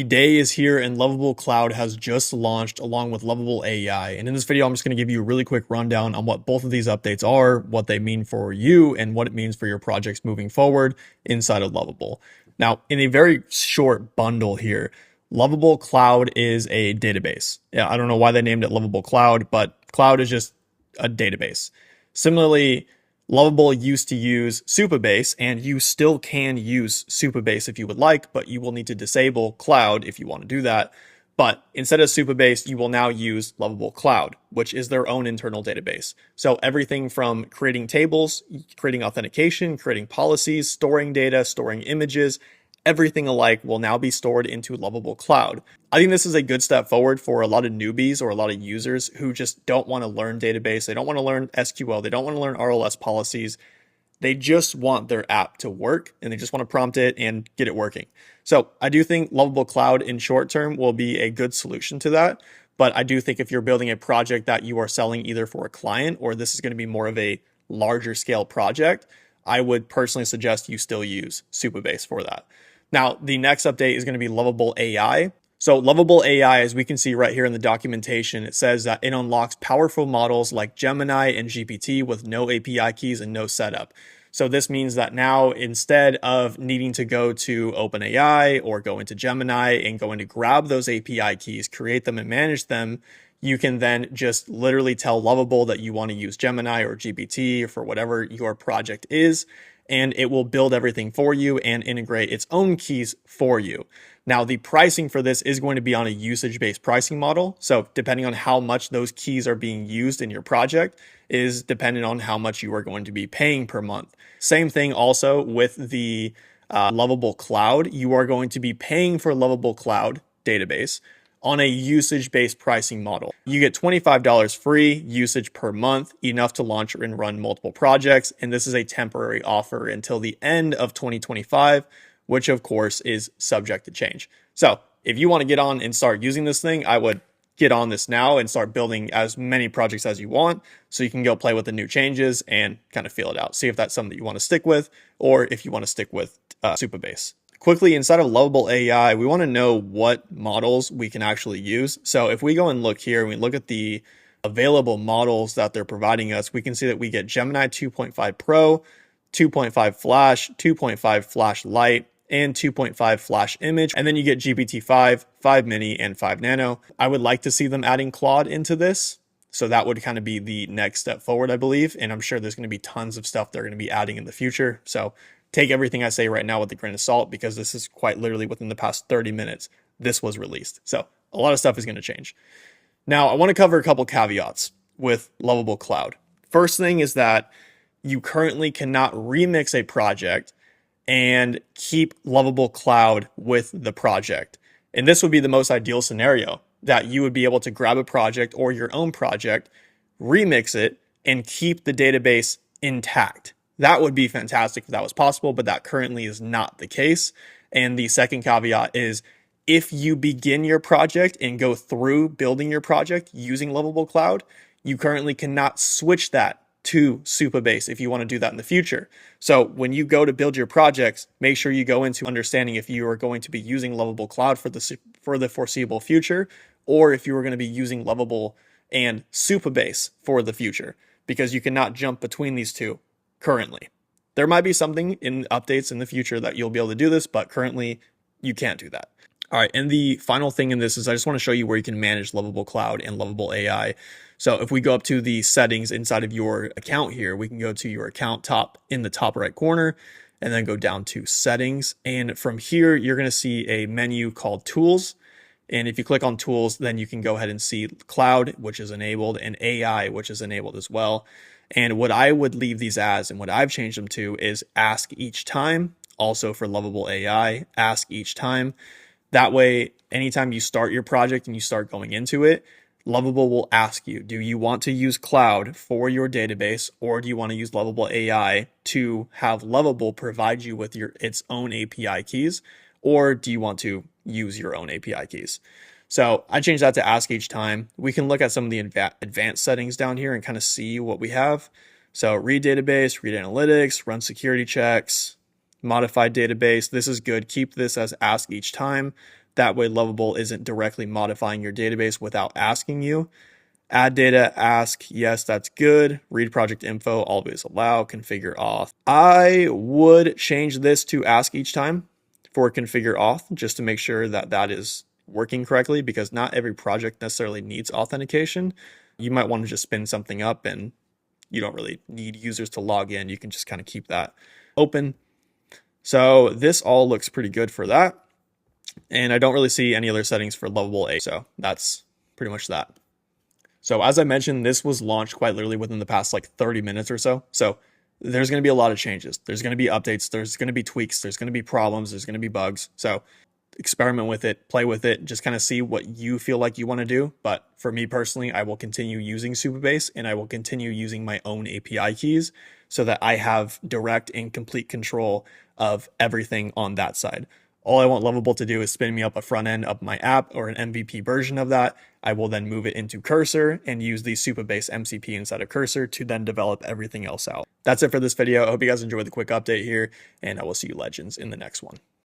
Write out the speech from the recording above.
The day is here and Lovable Cloud has just launched along with Lovable AI. And in this video, I'm just going to give you a really quick rundown on what both of these updates are, what they mean for you, and what it means for your projects moving forward inside of Lovable. Now, in a very short bundle here, Lovable Cloud is a database. Yeah, I don't know why they named it Lovable Cloud, but cloud is just a database. Similarly, Lovable used to use Supabase, and you still can use Supabase if you would like, but you will need to disable Cloud if you want to do that. But instead of Supabase, you will now use Lovable Cloud, which is their own internal database. So everything from creating tables, creating authentication, creating policies, storing data, storing images, everything alike will now be stored into Lovable Cloud. I think this is a good step forward for a lot of newbies or a lot of users who just don't want to learn database. They don't want to learn SQL. They don't want to learn RLS policies. They just want their app to work and they just want to prompt it and get it working. So I do think Lovable Cloud in short term will be a good solution to that. But I do think if you're building a project that you are selling either for a client or this is going to be more of a larger scale project, I would personally suggest you still use Supabase for that. Now, the next update is going to be Lovable AI. So Lovable AI, as we can see right here in the documentation, it says that it unlocks powerful models like Gemini and GPT with no API keys and no setup. So this means that now instead of needing to go to OpenAI or go into Gemini and going to grab those API keys, create them and manage them, you can then just literally tell Lovable that you want to use Gemini or GPT for whatever your project is, and it will build everything for you and integrate its own keys for you. Now, the pricing for this is going to be on a usage-based pricing model. So depending on how much those keys are being used in your project is dependent on how much you are going to be paying per month. Same thing also with the Lovable Cloud. You are going to be paying for Lovable Cloud database on a usage-based pricing model. You get $25 free usage per month, enough to launch and run multiple projects. And this is a temporary offer until the end of 2025, which of course is subject to change. So if you want to get on and start using this thing, I would get on this now and start building as many projects as you want so you can go play with the new changes and kind of feel it out. See if that's something that you want to stick with or if you want to stick with Supabase. Quickly, inside of Lovable AI, we want to know what models we can actually use. So if we go and look here and we look at the available models that they're providing us, we can see that we get Gemini 2.5 Pro, 2.5 Flash, 2.5 Flash Lite, and 2.5 Flash Image. And then you get GPT-5, 5 Mini, and 5 Nano. I would like to see them adding Claude into this. So that would kind of be the next step forward, I believe. And I'm sure there's going to be tons of stuff they're going to be adding in the future. So take everything I say right now with a grain of salt because this is quite literally within the past 30 minutes, this was released. So a lot of stuff is going to change. Now, I want to cover a couple caveats with Lovable Cloud. First thing is that you currently cannot remix a project and keep Lovable Cloud with the project. And this would be the most ideal scenario, that you would be able to grab a project or your own project, remix it, and keep the database intact. That would be fantastic if that was possible, but that currently is not the case. And the second caveat is if you begin your project and go through building your project using Lovable Cloud, you currently cannot switch that to Supabase if you want to do that in the future. So when you go to build your projects, make sure you go into understanding if you are going to be using Lovable Cloud for the foreseeable future, or if you are going to be using Lovable and Supabase for the future, because you cannot jump between these two currently. There might be something in updates in the future that you'll be able to do this, but currently you can't do that. All right, and the final thing in this is I just want to show you where you can manage Lovable Cloud and Lovable AI. So if we go up to the settings inside of your account here, we can go to your account in the top right corner and then go down to settings. And from here, you're going to see a menu called Tools. And if you click on Tools, then you can go ahead and see Cloud, which is enabled, and AI, which is enabled as well. And what I would leave these as, and what I've changed them to, is ask each time. Also for Lovable AI, ask each time. That way, anytime you start your project and you start going into it, Lovable will ask you, do you want to use Cloud for your database, or do you want to use Lovable AI to have Lovable provide you with its own API keys, or do you want to use your own API keys? So I changed that to ask each time. We can look at some of the advanced settings down here and kind of see what we have. So read database, read analytics, run security checks, modified database. This is good. Keep this as ask each time. That way Lovable isn't directly modifying your database without asking you. Add data, ask, yes, that's good. Read project info, always allow, configure auth. I would change this to ask each time for configure auth, just to make sure that that is working correctly, because not every project necessarily needs authentication. You might want to just spin something up and you don't really need users to log in. You can just kind of keep that open. So this all looks pretty good for that. And I don't really see any other settings for Lovable AI. So that's pretty much that. So as I mentioned, this was launched quite literally within the past like 30 minutes or so. So there's going to be a lot of changes. There's going to be updates. There's going to be tweaks. There's going to be problems. There's going to be bugs. So experiment with it, play with it, just kind of see what you feel like you want to do. But for me personally, I will continue using Supabase and I will continue using my own API keys so that I have direct and complete control of everything on that side. All I want Lovable to do is spin me up a front end of my app or an MVP version of that. I will then move it into Cursor and use the Supabase MCP inside of Cursor to then develop everything else out. That's it for this video. I hope you guys enjoyed the quick update here, and I will see you legends in the next one.